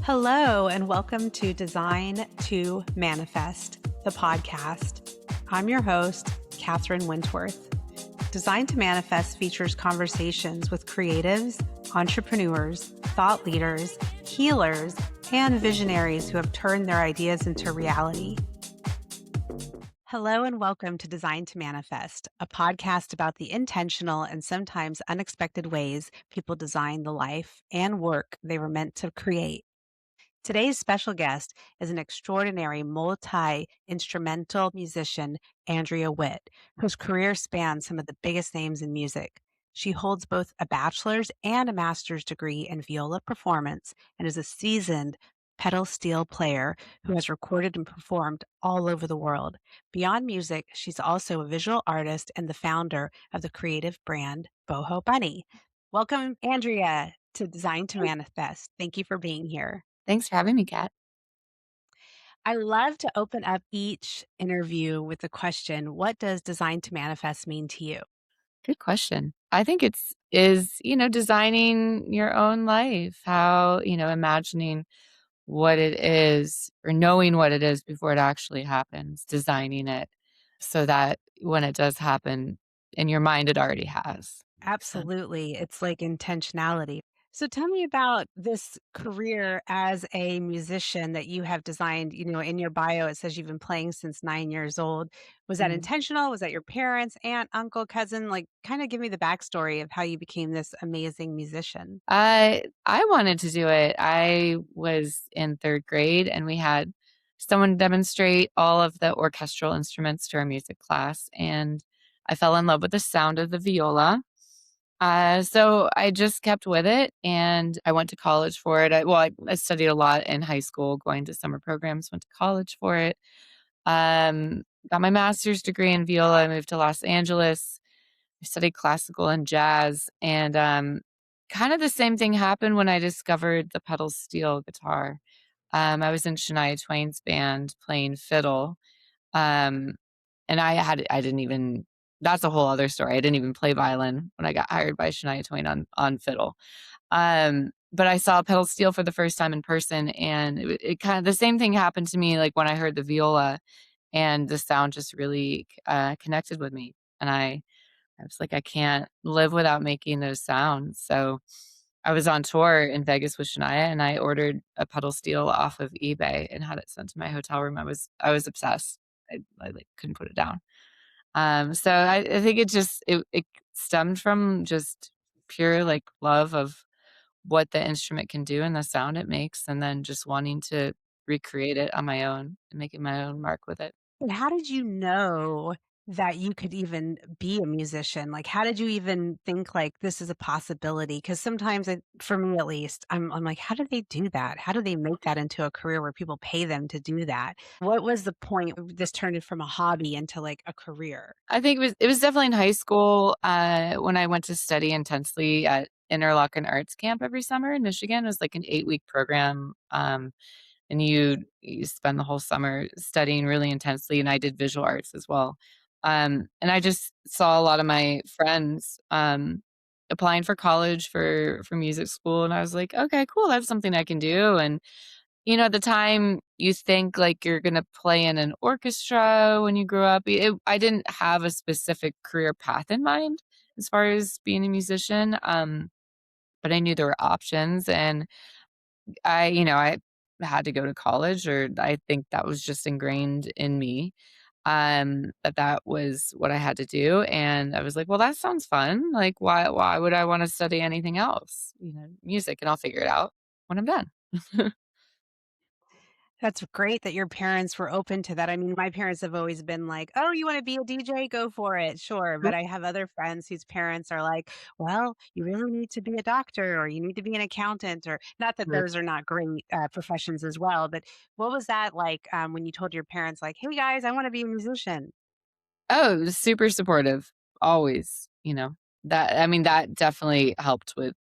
Hello, and welcome to Design to Manifest, the podcast. I'm your host, Catherine Wentworth. Design to Manifest features conversations with creatives, entrepreneurs, thought leaders, healers, and visionaries who have turned their ideas into reality. Hello, and welcome to Design to Manifest, a podcast about the intentional and sometimes unexpected ways people design the life and work they were meant to create. Today's special guest is an extraordinary multi-instrumental musician, Andrea Witt, whose career spans some of the biggest names in music. She holds both a bachelor's and a master's degree in viola performance and is a seasoned pedal steel player who has recorded and performed all over the world. Beyond music, she's also a visual artist and the founder of the creative brand Boho Bunny. Welcome, Andrea, to Design to Manifest. Thank you for being here. Thanks for having me, Kat. I love to open up each interview with the question, what does design to manifest mean to you? Good question. I think designing your own life, how, imagining what it is or knowing what it is before it actually happens, designing it so that when it does happen in your mind, it already has. So Absolutely. It's like intentionality. So tell me about this career as a musician that you have designed. In your bio, it says you've been playing since 9 years old. Was that mhm. intentional? Was that your parents, aunt, uncle, cousin? Like, kind of give me the backstory of how you became this amazing musician. I wanted to do it. I was in third grade and we had someone demonstrate all of the orchestral instruments to our music class, and I fell in love with the sound of the viola. So I just kept with it, and I went to college for it. I studied a lot in high school, going to summer programs, went to college for it. Got my master's degree in viola. I moved to Los Angeles. I studied classical and jazz, and kind of the same thing happened when I discovered the pedal steel guitar. I was in Shania Twain's band playing fiddle, um, and I didn't even that's a whole other story. I didn't even play violin when I got hired by Shania Twain on fiddle. But I saw pedal steel for the first time in person, and it kind of the same thing happened to me, like, when I heard the viola, and the sound just really, connected with me, and I was like, "I can't live without making those sounds." So, I was on tour in Vegas with Shania, and I ordered a pedal steel off of eBay and had it sent to my hotel room. I was obsessed. Like, couldn't put it down. So I think it stemmed from just pure, like, love of what the instrument can do and the sound it makes, and then just wanting to recreate it on my own and making my own mark with it. And how did you know that you could even be a musician? Like, how did you even think like this is a possibility? Because sometimes, for me at least, I'm like, how do they do that? How do they make that into a career where people pay them to do that? What was the point? This turned it from a hobby into like a career. I think it was definitely in high school, when I went to study intensely at Interlochen Arts Camp every summer in Michigan. It was like an 8-week program, and you spend the whole summer studying really intensely, and I did visual arts as well. And I just saw a lot of my friends, applying for college for music school, and I was like, "Okay, cool, that's something I can do." And at the time, you think, like, you're gonna play in an orchestra when you grow up. I didn't have a specific career path in mind as far as being a musician, but I knew there were options, and I had to go to college, or I think that was just ingrained in me, that was what I had to do, and I was like, "Well, that sounds fun. Like, why would I wanna study anything else? Music, and I'll figure it out when I'm done." That's great that your parents were open to that. I mean, my parents have always been like, "Oh, you wanna be a DJ? Go for it, sure." But I have other friends whose parents are like, "Well, you really need to be a doctor or you need to be an accountant," or not that those are not great, professions as well, but what was that like, when you told your parents like, "Hey, guys, I wanna be a musician?" Oh, super supportive, always, that definitely helped with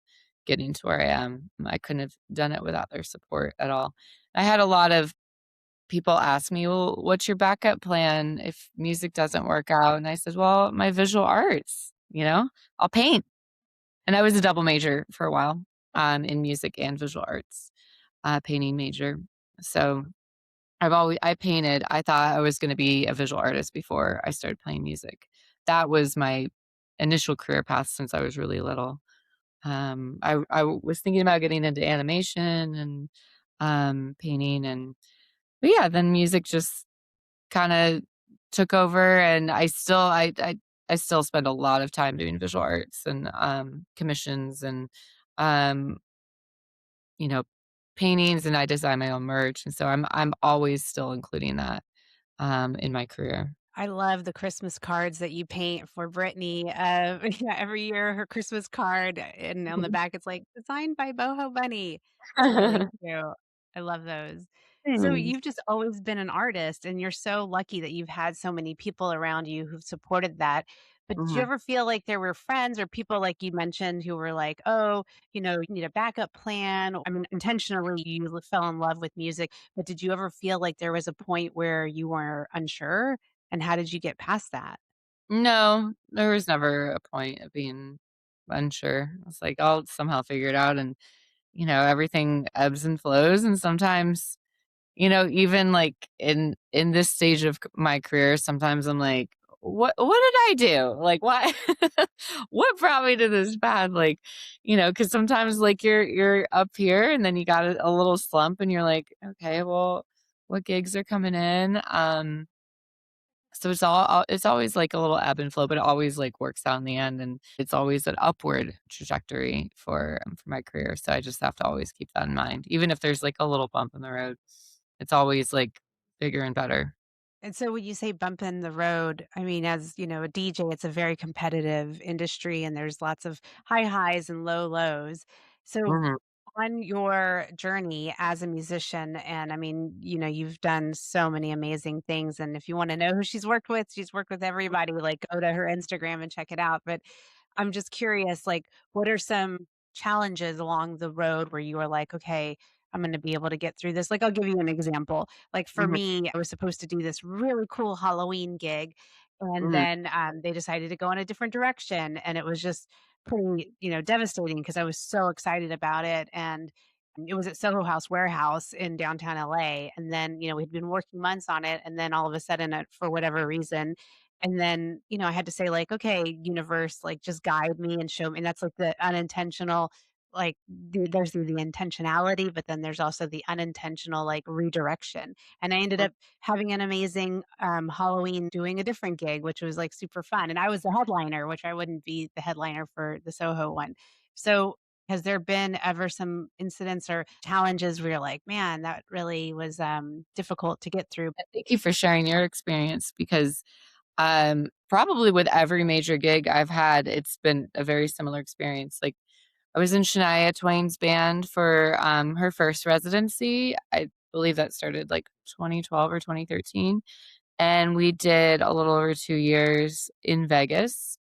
getting to where I am. I couldn't have done it without their support at all. I had a lot of people ask me, "Well, what's your backup plan if music doesn't work out?" And I said, "Well, my visual arts, I'll paint." And I was a double major for a while, in music and visual arts. painting major. So I painted. I thought I was gonna be a visual artist before I started playing music. That was my initial career path since I was really little. I was thinking about getting into animation and, painting but yeah, then music just kinda took over, and I still spend a lot of time doing visual arts and, commissions and, um, you know, paintings, and I design my own merch, and so I'm always still including that, in my career. I love the Christmas cards that you paint for Brittany. Yeah, every year her Christmas card, and on the back it's like designed by Boho Bunny. It's really cute. I love those. So Thanks. you've just always been an artist, and you're so lucky that you've had so many people around you who've supported that. But did you Mhm. ever feel like there were friends or people like you mentioned who were like, "Oh, you need a backup plan." I mean, intentionally you fell in love with music, but did you ever feel like there was a point where you were unsure? And how did you get past that? No, there was never a point of being unsure. I was like, "I'll somehow figure it out," and, everything ebbs and flows, and sometimes, even, like, in this stage of c my career, sometimes I'm like, "What did I do? Like, why what brought me to this path?" Like, because sometimes, like, you're up here, and then you got a little slump, and you're like, "Okay, well, what gigs are coming in?" So it's always, like, a little ebb and flow, but it always, like, works out in the end, and it's always an upward trajectory for my career, so I just have to always keep that in mind. Even if there's, like, a little bump in the road, it's always, like, bigger and better. And so when you say bump in the road, I mean, as you know, a DJ, it's a very competitive industry and there's lots of high highs and low lows. So Mhm, on your journey as a musician, and I mean, you've done so many amazing things. And if you want to know who she's worked with everybody, like go to her Instagram and check it out. But I'm just curious, like, what are some challenges along the road where you are like, okay, I'm going to be able to get through this? Like, I'll give you an example. Like, for mhm, me, I was supposed to do this really cool Halloween gig, and mhm, then they decided to go in a different direction. And it was just pretty, devastating because I was so excited about it. And it was at Soho House Warehouse in downtown LA. And then, we'd been working months on it. And then all of a sudden, for whatever reason, and then, I had to say like, "Okay, universe, like, just guide me and show me." And that's like the unintentional, like, there's the intentionality, but then there's also the unintentional, like, redirection. And I ended mhm. up having an amazing, Halloween doing a different gig, which was, like, super fun. And I was the headliner, which I wouldn't be the headliner for the Soho one. So, has there been ever some incidents or challenges where you're like, "Man, that really was, difficult to get through?" Thank you for sharing your experience because, probably with every major gig I've had, it's been a very similar experience. Like, I was in Shania Twain's band for, her first residency. I believe that started, like, 2012 or 2013, and we did a little over 2 years in Vegas.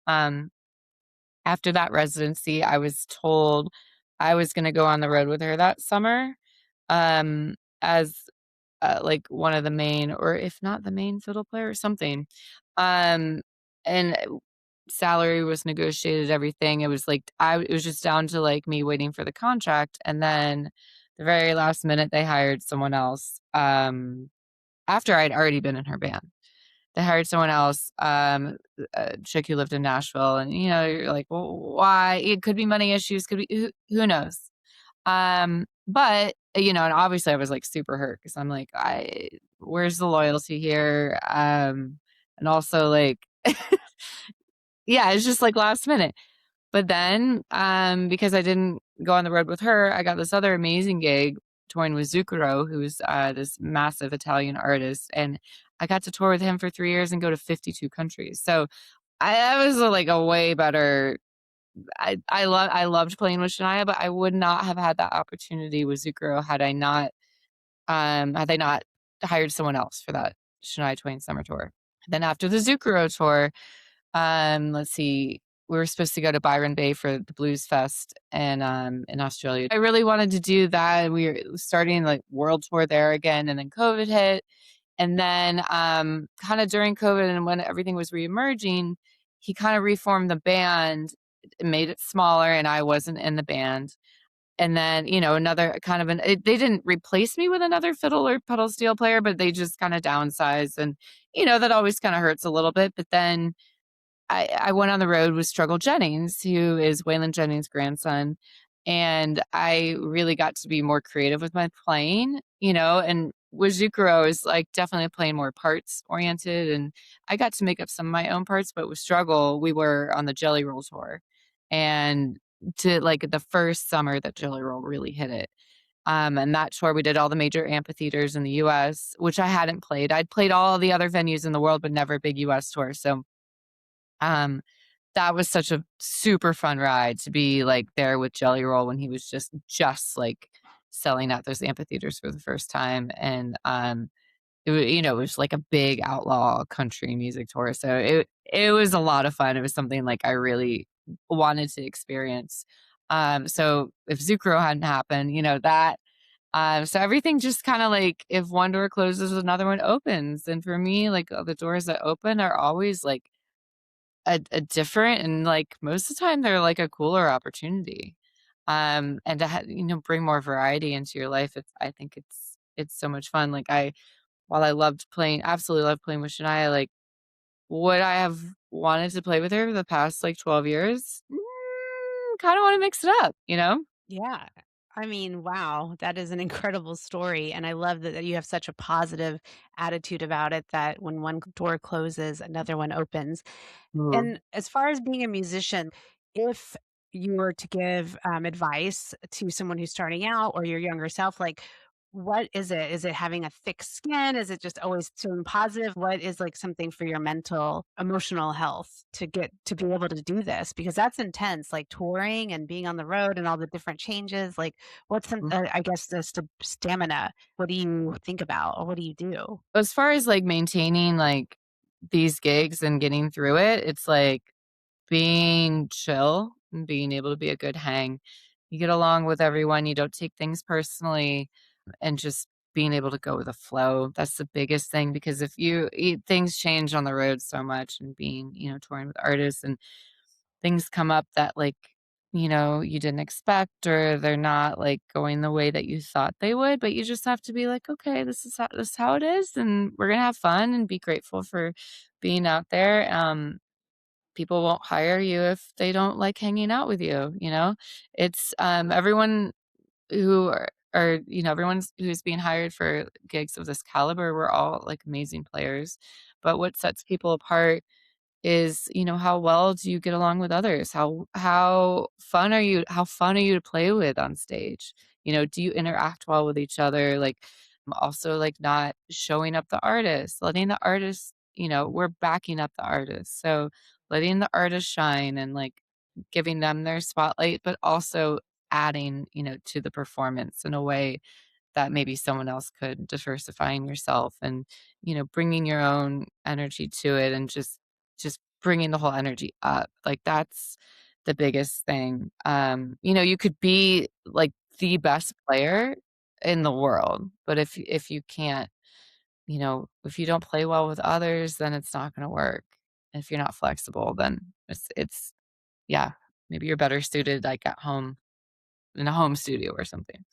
After that residency, I was told I was gonna go on the road with her that summer, as, like, one of the main or if not the main fiddle player or something. Um, and salary was negotiated, everything. It was just down to, like, me waiting for the contract, and then the very last minute, they hired someone else, after I'd already been in her band. They hired someone else, a chick who lived in Nashville, and, you're like, "Well, why?" It could be money issues, could be who knows? But, and obviously I was, like, super hurt because 'cause I'm like, "I where's the loyalty here?" And also, like yeah, it's just, like, last minute. But then, because I didn't go on the road with her, I got this other amazing gig touring with Zucchero, who's, this massive Italian artist, and I got to tour with him for 3 years and go to 52 countries. So, that was, like, a way better I loved playing with Shania, but I would not have had that opportunity with Zucchero had they not hired someone else for that Shania Twain summer tour. Then after the Zucchero tour, let's see, we were supposed to go to Byron Bay for the Blues Fest in Australia. I really wanted to do that. We were starting like world tour there again, and then COVID hit. And then kind of during COVID and when everything was reemerging, he kind of reformed the band, made it smaller, and I wasn't in the band. And then, another kind of they didn't replace me with another fiddle or pedal steel player, but they just kinda downsized, and, that always kinda hurts a little bit, but then I went on the road with Struggle Jennings, who is Waylon Jennings' grandson, and I really got to be more creative with my playing, and with Zucchero is like definitely playing more parts oriented, and I got to make up some of my own parts, but with Struggle, we were on the Jelly Roll tour, and to like the first summer that Jelly Roll really hit it. And that tour, we did all the major amphitheaters in the US, which I hadn't played. I'd played all the other venues in the world, but never a big US tour. So um, that was such a super fun ride to be, like, there with Jelly Roll when he was like, selling out those amphitheaters for the first time, and, it was like a big outlaw country music tour, so it was a lot of fun. It was something, like, I really wanted to experience. So if Zucchero hadn't happened, so everything just kinda, like, if one door closes, another one opens, and for me, like, the doors that open are always, like, a different, and, like, most of the time, they're, like, a cooler opportunity. And to bring more variety into your life, I think it's so much fun. Like, while I absolutely loved playing with Shania, like, would I have wanted to play with her for the past, like, 12 years? Kinda wanna mix it up, you know? Yeah. I mean, wow, that is an incredible story. And I love that you have such a positive attitude about it that when one door closes, another one opens. Mhm. And as far as being a musician, if you were to give advice to someone who's starting out or your younger self, like what is it? Is it having a thick skin? Is it just always staying positive? What is like something for your mental, emotional health to get to be able to do this? Because that's intense, like touring and being on the road and all the different changes. Like, what's some, I guess, the stamina? What do you think about or what do you do? As far as, like, maintaining, like, these gigs and getting through it, it's like being chill and being able to be a good hang. You get along with everyone, you don't take things personally, and just being able to go with the flow. That's the biggest thing because if things change on the road so much and being, touring with artists and things come up that like, you didn't expect or they're not like going the way that you thought they would, but you just have to be like, okay, this is how it is and we're gonna have fun and be grateful for being out there. People won't hire you if they don't like hanging out with you, you know? It's, everyone who everyone's who's being hired for gigs of this caliber, we're all, like, amazing players, but what sets people apart is, how well do you get along with others? How fun are you to play with on stage? Do you interact well with each other? Like, also, like, not showing up the artist, letting the artist we're backing up the artist, so letting the artist shine and, like, giving them their spotlight, but also adding, to the performance in a way that maybe someone else could, diversifying yourself and, bringing your own energy to it and just bringing the whole energy up. Like, that's the biggest thing. You could be, like, the best player in the world, but if you can't, if you don't play well with others, then it's not gonna work. If you're not flexible, then it's yeah, maybe you're better suited, like, at home in a home studio or something.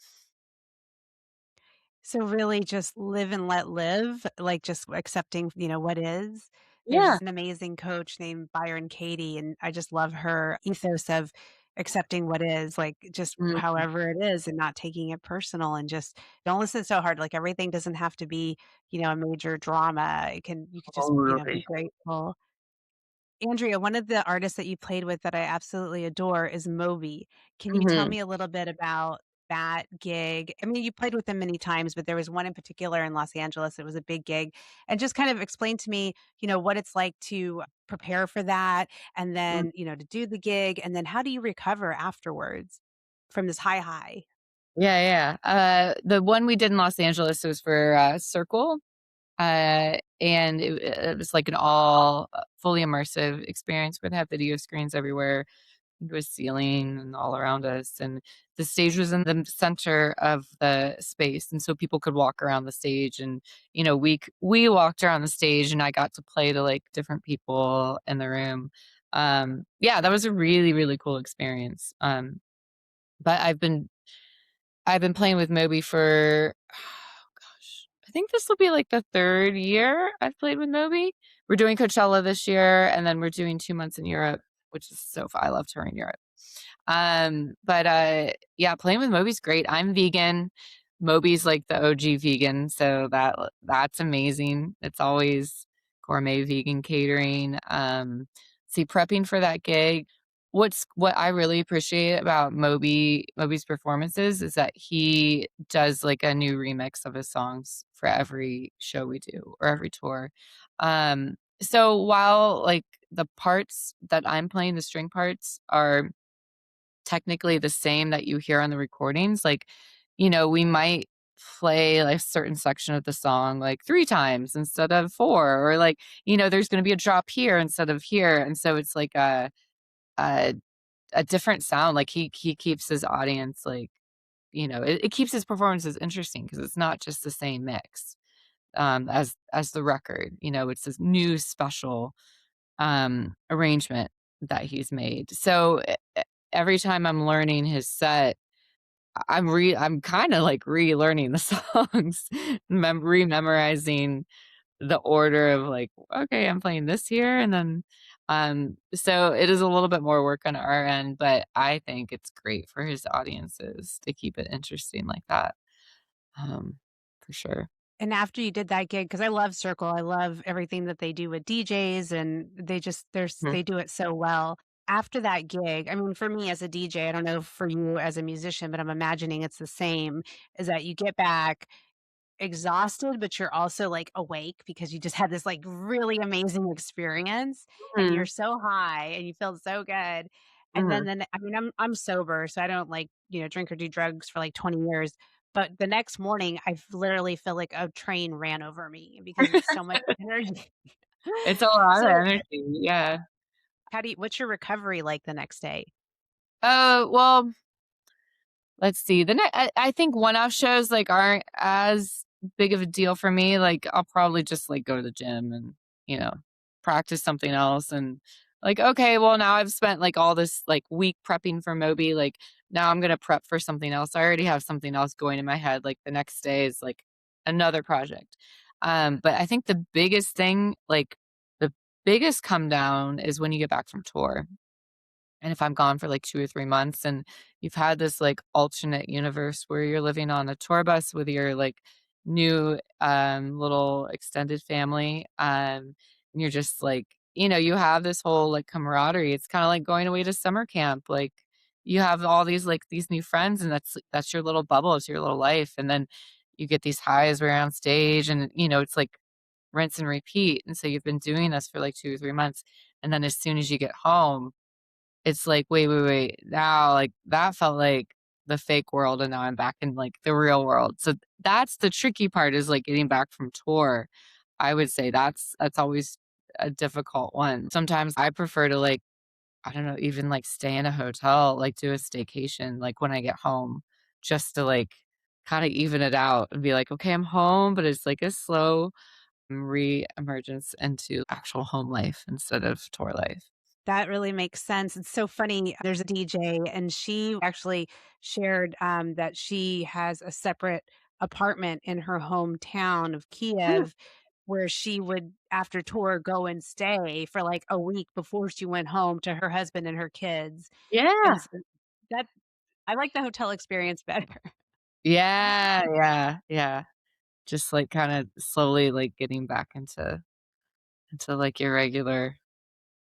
So really just live and let live, like just accepting, what is. Yeah. There's an amazing coach named Byron Katie, and I just love her ethos of accepting what is, like just Mhm. however it is and not taking it personal and just don't listen so hard. Like everything doesn't have to be, a major drama. You could just, be Totally. grateful. Andrea, one of the artists that you played with that I absolutely adore is Moby. Can you tell Mhm. me a little bit about that gig? I mean, you played with them many times, but there was one in particular in Los Angeles. It was a big gig. And just kind of explain to me, what it's like to prepare for that and Mm. then, to do the gig. And then how do you recover afterwards from this high? Yeah, yeah. The one we did in Los Angeles was for, Circle, and it was like an all, fully immersive experience where they have video screens everywhere. There was ceiling and all around us, and the stage was in the center of the space, and so people could walk around the stage, and, we walked around the stage, and I got to play to, like, different people in the room. Yeah, that was a really, really cool experience, but I've been I've been playing with Moby for, oh gosh, I think this will be like the 3rd year I've played with Moby. We're doing Coachella this year, and then we're doing 2 months in Europe, which is so fun. I love touring Europe. Yeah, playing with Moby's great. I'm vegan. Moby's like the OG vegan, so that's amazing. It's always gourmet vegan catering. See, prepping for that gig, what I really appreciate about Moby's performances is that he does like a new remix of his songs for every show we do or every tour. So while like the parts that I'm playing, the string parts are technically the same that you hear on the recordings, like, we might play a certain section of the song like 3 times instead of 4, or like, there's gonna be a drop here instead of here, and so it's like a a different sound, like, he keeps his audience, like, it keeps his performances interesting because it's not just the same mix, as the record, it's this new special, arrangement that he's made. So, every time I'm learning his set, I'm kinda, like, relearning the songs, rememorizing the order of, like, "Okay, I'm playing this here," and then, so it is a little bit more work on our end, but I think it's great for his audiences to keep it interesting like that, um, for sure. And after you did that gig, because I love Circle, I love everything that they do with DJs, and Mhm, they do it so well. After that gig, I mean, for me as a DJ, I don't know for you as a musician, but I'm imagining it's the same, is that you get back exhausted, but you're also, like, awake because you just had this, like, really amazing experience, and you're mhm, so high, and you feel so good, and mhm. then I mean, I'm sober, so I don't, like, drink or do drugs for, like, 20 years, but the next morning, literally feel like a train ran over me because it's so much energy. It's a lot of So, energy, yeah. what's your recovery like the next day? Well, let's see. I think one-off shows, like, aren't as big of a deal for me, like, I'll probably just, like, go to the gym and, you know, practice something else and, like, okay, well, now I've spent, like, all this, like, week prepping for Moby, like, now I'm gonna prep for something else. I already have something else going in my head, like, the next day is, like, another project. But I think the biggest thing, like, the biggest come down is when you get back from tour. And if I'm gone for like 2 or 3 months and you've had this like alternate universe where you're living on a tour bus with your like new little extended family, and you're just like, you have this whole like camaraderie. It's kind of like going away to summer camp. Like you have all these new friends and that's your little bubble, it's your little life. And then you get these highs where you're on stage and it's like rinse and repeat. And so you've been doing this for like 2 or 3 months. And then as soon as you get home, it's like, "Wait, wait, wait, now, like, that felt like the fake world, and now I'm back in, like, the real world." So, that's the tricky part is, like, getting back from tour. I would say that's always a difficult one. Sometimes I prefer to, like, I don't know, even, like, stay in a hotel, like, do a staycation, like, when I get home, just to, like, kinda even it out and be like, "Okay, I'm home," but it's, like, a slow re-emergence into actual home life instead of tour life. That really makes sense. It's so funny. There's a DJ, and she actually shared that she has a separate apartment in her hometown of Mm, Kiev where she would, after tour, go and stay for like a week before she went home to her husband and her kids. And yeah. so that I like the hotel experience better. Yeah, yeah, yeah. Just, like, kinda slowly, like, getting back into, like, your regular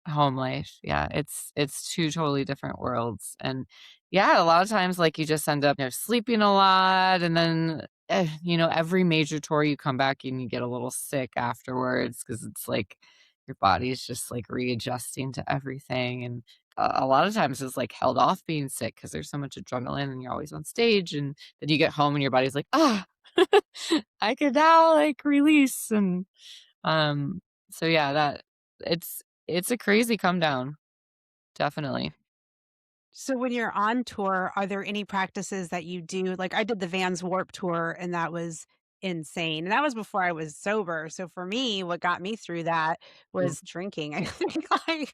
home life. Yeah, it's 2 totally different worlds, and, yeah, a lot of times, like, you just end up, sleeping a lot, and then, every major tour you come back and you get a little sick afterwards because it's like your body's just, like, readjusting to everything, and a lot of times it's, like, held off being sick because there's so much adrenaline and you're always on stage, and then you get home and your body's like, "Ah, I can now, like, release," and, um, so, yeah, it's a crazy come down, definitely. So when you're on tour, are there any practices that you do? Like I did the Vans Warp Tour and that was insane. And that was before I was sober. So for me, what got me through that Mm. was drinking. I think like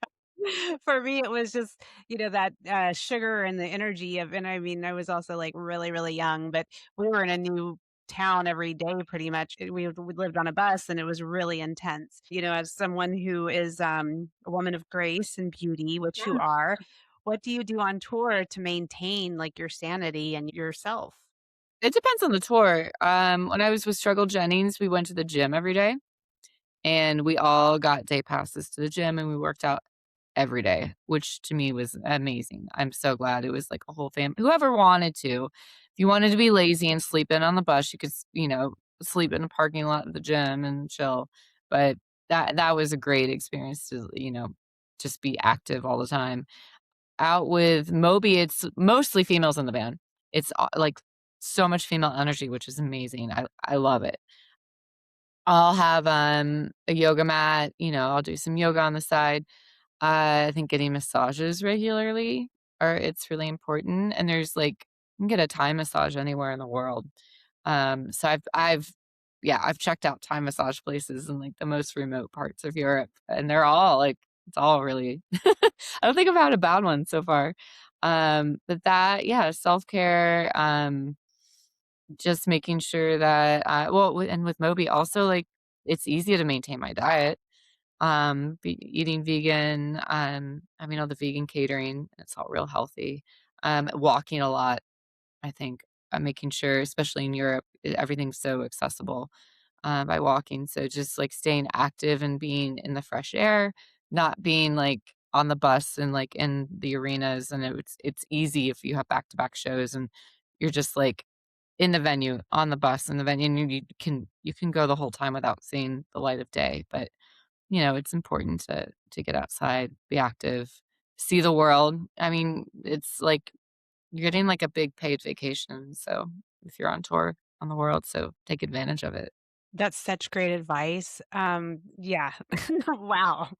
For me, it was just, that, sugar and the energy of, and I mean, I was also, like, really, really young, but we were in a new town every day pretty much. We lived on a bus, and it was really intense. As someone who is, a woman of grace and beauty, which you are, what do you do on tour to maintain, like, your sanity and yourself? It depends on the tour. When I was with Struggle Jennings, we went to the gym every day, and we all got day passes to the gym, and we worked out every day, which to me was amazing. I'm so glad it was like a whole family. Whoever wanted to. If you wanted to be lazy and sleep in on the bus, you could, sleep in the parking lot of the gym and chill. But that was a great experience to, just be active all the time. Out with Moby, it's mostly females in the band. It's, like, so much female energy, which is amazing. I love it. I'll have, a yoga mat, I'll do some yoga on the side. I think getting massages regularly it's really important, and there's, like, you can get a Thai massage anywhere in the world. So I've checked out Thai massage places in, like, the most remote parts of Europe, and they're all, like, it's all really I don't think I've had a bad one so far. But yeah, self-care, just making sure that, and with Moby also, like, it's easy to maintain my diet. Be eating vegan, I mean, all the vegan catering, it's all real healthy. Walking a lot, I think, making sure, especially in Europe, everything's so accessible, by walking, so just, like, staying active and being in the fresh air, not being, like, on the bus and, like, in the arenas, and it's easy if you have back-to-back shows and you're just, like, in the venue, on the bus, in the venue, and you can go the whole time without seeing the light of day, but it's important to get outside, be active, see the world. I mean, it's like you're getting like a big paid vacation, so if you're on tour on the world, so take advantage of it. That's such great advice. Yeah. Wow.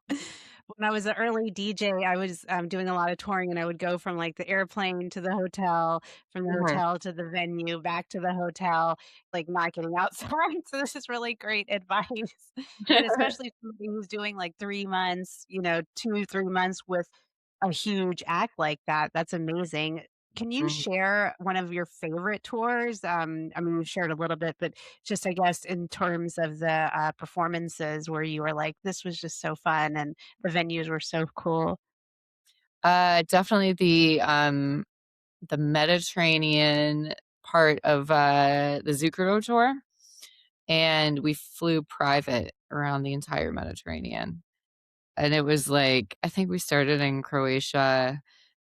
When I was an early DJ, I was, doing a lot of touring, and I would go from, like, the airplane to the hotel, from the Mhm. hotel to the venue, back to the hotel, like, not getting outside. So this is really great advice. And especially somebody who's doing, like, 3 months, 2, 3 months with a huge act like that. That's amazing. Can you Mm. share one of your favorite tours? I mean, you've shared a little bit, but just, I guess, in terms of the, performances where you were like, "This was just so fun," and the venues were so cool. Definitely the Mediterranean part of, the Zucchero tour, and we flew private around the entire Mediterranean, and it was like I think we started in Croatia.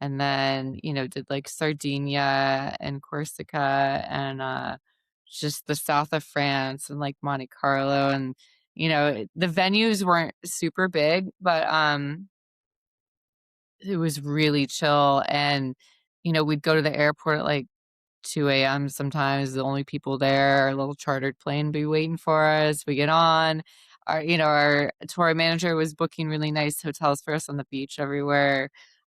And then, did, like, Sardinia and Corsica and, just the south of France and, like, Monte Carlo, and, the venues weren't super big, but, it was really chill, and, we'd go to the airport at, like, 2 AM sometimes, the only people there, our little chartered plane be waiting for us, we get on. Our tour manager was booking really nice hotels for us on the beach everywhere.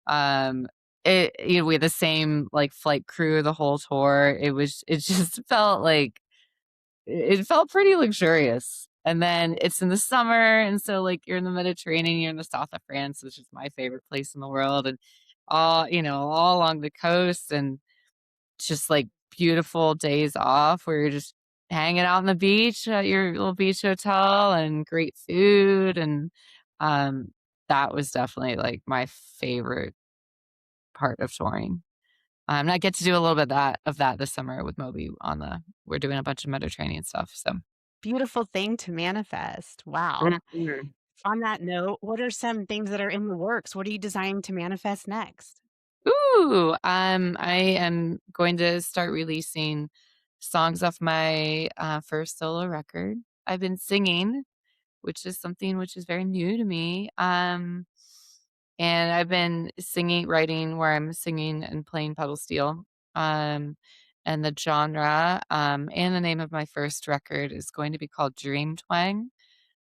Um, we had the same, like, flight crew the whole tour. It just felt like it felt pretty luxurious. And then it's in the summer, and so, like, you're in the Mediterranean, you're in the south of France, which is my favorite place in the world, and all along the coast, and just, like, beautiful days off where you're just hanging out on the beach at your little beach hotel and great food, and, um, that was definitely, like, my favorite part of touring. And I get to do a little bit of that this summer with Moby on the we're doing a bunch of Mediterranean stuff, so. Beautiful thing to manifest. Wow. Mhm. On that note, what are some things that are in the works? What are you designing to manifest next? Ooh, I am going to start releasing songs off my, first solo record. I've been singing, which is something which is very new to me. And I've been singing, writing where I'm singing and playing pedal steel. Um, and the genre, and the name of my first record is going to be called Dream Twang.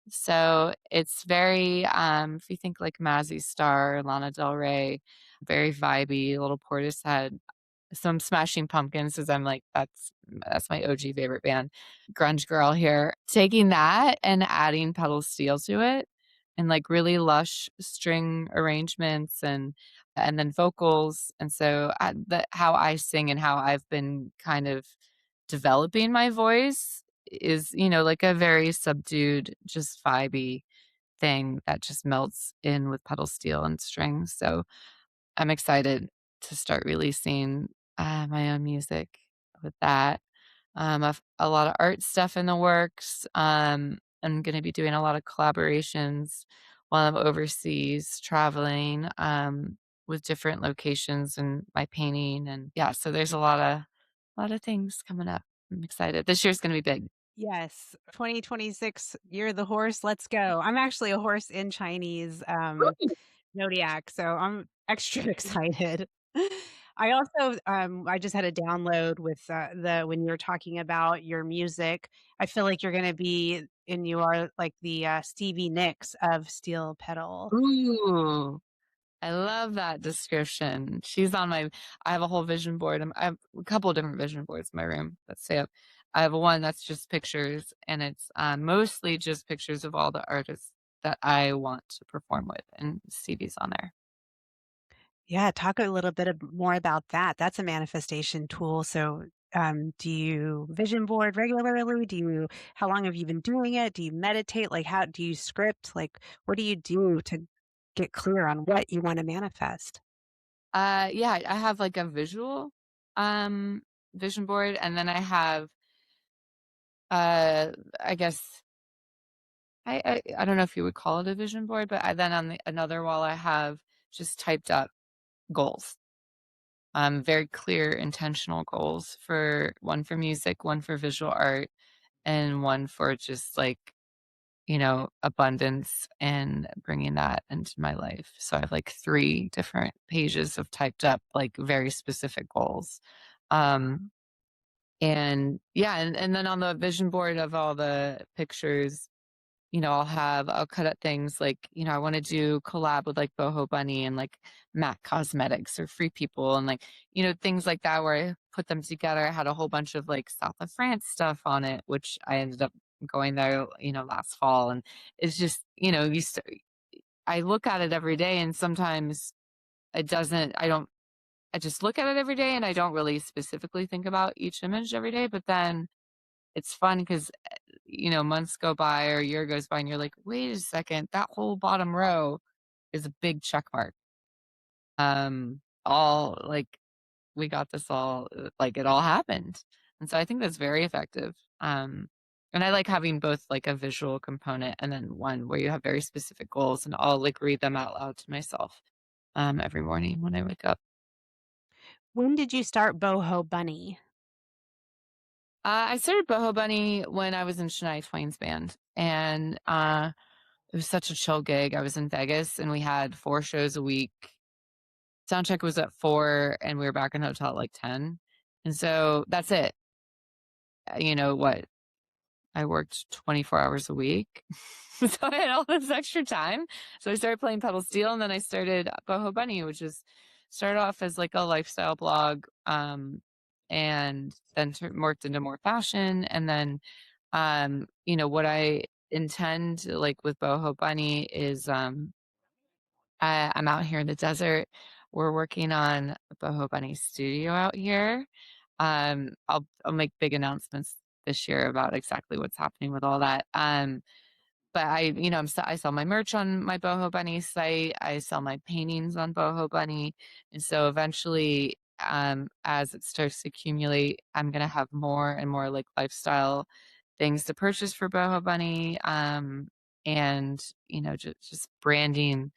So it's very, if you think like Mazzy Star, Lana Del Rey, very vibey, a little Portishead, some Smashing Pumpkins, as I'm like, that's my OG favorite band, grunge girl here. Taking that and adding pedal steel to it and like really lush string arrangements and then vocals. And so how I sing and how I've been kind of developing my voice is, like a very subdued, just vibey thing that just melts in with pedal steel and strings. So I'm excited to start releasing my own music with that. I've a lot of art stuff in the works. I'm gonna be doing a lot of collaborations while I'm overseas traveling, with different locations and my painting, and yeah, so there's a lot of things coming up. I'm excited. This year's gonna be big. Yes, 2026, you're the horse, let's go. I'm actually a horse in Chinese, Ooh. zodiac, so I'm extra excited. I also, I just had a download with, the when you were talking about your music, I feel like you're gonna be and you are like the, Stevie Nicks of steel pedal. Ooh. I love that description. I have a whole vision board. I have a couple of different vision boards in my room that stay up. I have one that's just pictures, and it's, mostly just pictures of all the artists that I want to perform with and CDs on there. Yeah, talk a little bit more about that. That's a manifestation tool. So, do you vision board regularly? How long have you been doing it? Do you meditate? Like, how do you script? Like, what do you do to get clear on what you want to manifest? Yeah, I have, like, a um, vision board, and then I have, uh, I guess I don't know if you would call it a vision board, but then on the another wall, I have just typed up goals. Very clear intentional goals for one for music, one for visual art, and one for just like, abundance and bringing that into my life. So I have like 3 different pages of typed up, like very specific goals. Um, and yeah, and then on the vision board of all the pictures, I'll cut out things like, I wanna do collab with, like, Boho Bunny and, like, MAC Cosmetics or Free People and, like, things like that where I put them together. I had a whole bunch of, like, South of France stuff on it, which I ended up going there, last fall, and it's just, I look at it every day, and sometimes it doesn't I don't I just look at it every day, and I don't really specifically think about each image every day, but then it's fun because months go by or a year goes by and you're like, "Wait a second, that whole bottom row is a big check mark." All like, we got this all like, it all happened. And so I think that's very effective. And I like having both, like, a visual component and then one where you have very specific goals, and I'll, like, read them out loud to myself, every morning when I wake up. When did you start Boho Bunny? I started Boho Bunny when I was in Shania Twain's band, and, it was such a chill gig. I was in Vegas, and we had 4 shows a week. Soundcheck was at 4, and we were back in the hotel at, like, 10, and so that's it. You know what? I worked 24 hours a week, so I had all this extra time. So I started playing pedal steel, and then I started Boho Bunny, which is started off as, like, a lifestyle blog, and then morphed into more fashion, and then, what I intend, like, with Boho Bunny is, I'm out here in the desert. We're working on a Boho Bunny studio out here. I'll make big announcements this year about exactly what's happening with all that. But I sell my merch on my Boho Bunny site. I sell my paintings on Boho Bunny, and so eventually, as it starts to accumulate, I'm gonna have more and more like lifestyle things to purchase for Boho Bunny. And just branding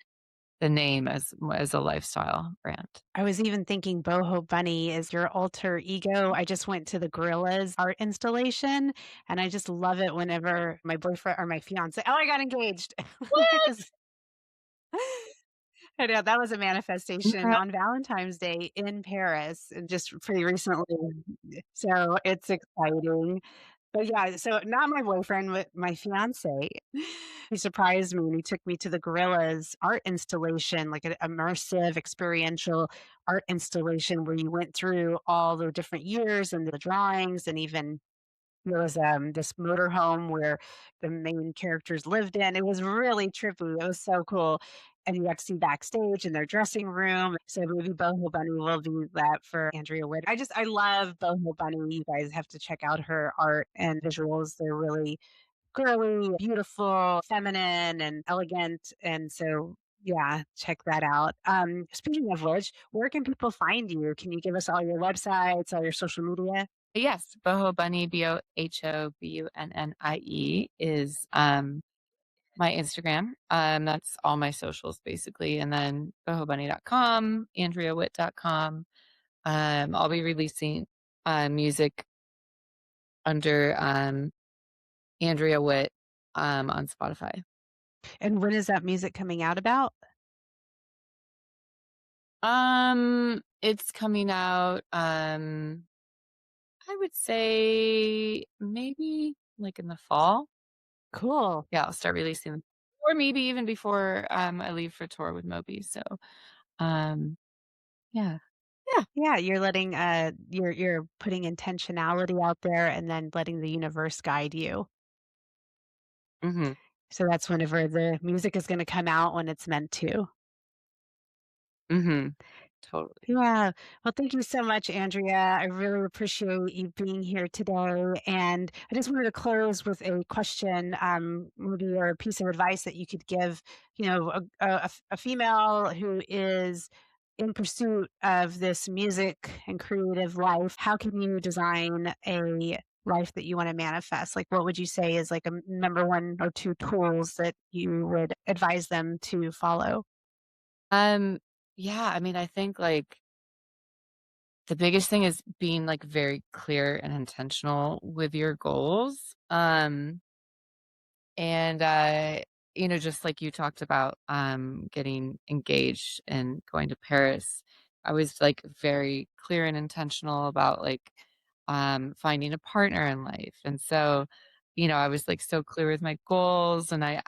the name as a lifestyle brand. I was even thinking Boho Bunny is your alter ego. I just went to the Gorillas art installation, and I just love it whenever my boyfriend or my fiance oh, I got engaged. I What? just I know that was a manifestation Incredible. on Valentine's Day in Paris, and just pretty recently. So it's exciting. But yeah, so not my boyfriend, but my fiance. He surprised me and he took me to the Gorillas art installation, like an immersive, experiential art installation where you went through all the different years and the drawings and even There was this motorhome where the main characters lived in. It was really trippy. It was so cool. And you got to see backstage in their dressing room. So maybe Boho Bunny will do that for Andrea Witt. I love Boho Bunny. You guys have to check out her art and visuals. They're really girly, beautiful, feminine, and elegant. And so, yeah, check that out. Speaking of which, where can people find you? Can you give us all your websites, all your social media? Yes, Boho Bunny, BOHOBUNNIE is my Instagram. That's all my socials basically. And then bohobunny.com, andreawitt.com. I'll be releasing music under Andrea Witt on Spotify. And when is that music coming out about? It's coming out, I would say maybe like in the fall. Cool. Yeah, I'll start releasing them. Or maybe even before I leave for tour with Moby. So um yeah. Yeah. Yeah, you're letting you're putting intentionality out there and then letting the universe guide you. Hmm. So that's whenever the music is going to come out when it's meant to. Hmm. Totally. Yeah. Well, thank you so much, Andrea. I really appreciate you being here today. And I just wanted to close with a question, maybe or a piece of advice that you could give, a female who is in pursuit of this music and creative life. How can you design a life that you want to manifest? Like, what would you say is like a number one or two tools that you would advise them to follow? Um yeah, I mean I think like the biggest thing is being like very clear and intentional with your goals. And just like you talked about getting engaged and going to Paris, I was like very clear and intentional about like finding a partner in life. And so, I was like so clear with my goals, and I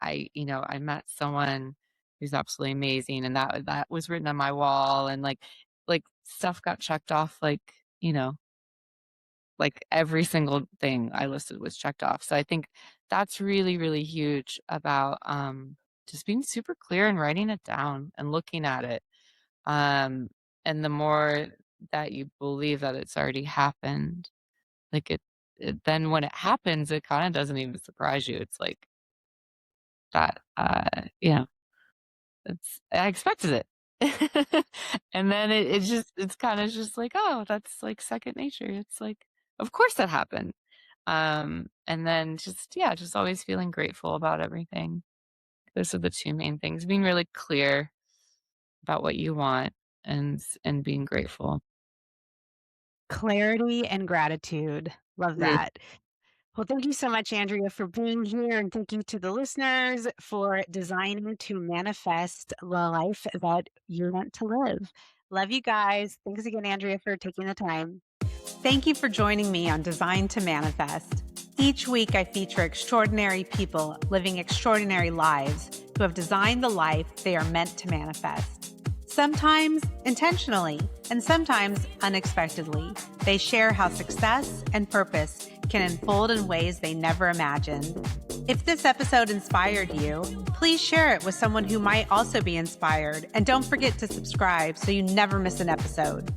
met someone who's absolutely amazing, and that was written on my wall, and like stuff got checked off, like every single thing I listed was checked off. So I think that's really, really huge about just being super clear and writing it down and looking at it. Um, and the more that you believe that it's already happened, like then when it happens, it kind of doesn't even surprise you. It's like that, I expected it. And then it's kind of just like, oh, that's like second nature. It's like, of course that happened. And then just, yeah, just always feeling grateful about everything. Those are the two main things, being really clear about what you want and being grateful. Clarity and gratitude. Love Mm. that. Well, thank you so much, Andrea, for being here. And thank you to the listeners for designing to manifest the life that you want to live. Love you guys. Thanks again, Andrea, for taking the time. Thank you for joining me on Design to Manifest. Each week, I feature extraordinary people living extraordinary lives who have designed the life they are meant to manifest. Sometimes intentionally, and sometimes unexpectedly, they share how success and purpose can unfold in ways they never imagined. If this episode inspired you, please share it with someone who might also be inspired. And don't forget to subscribe so you never miss an episode.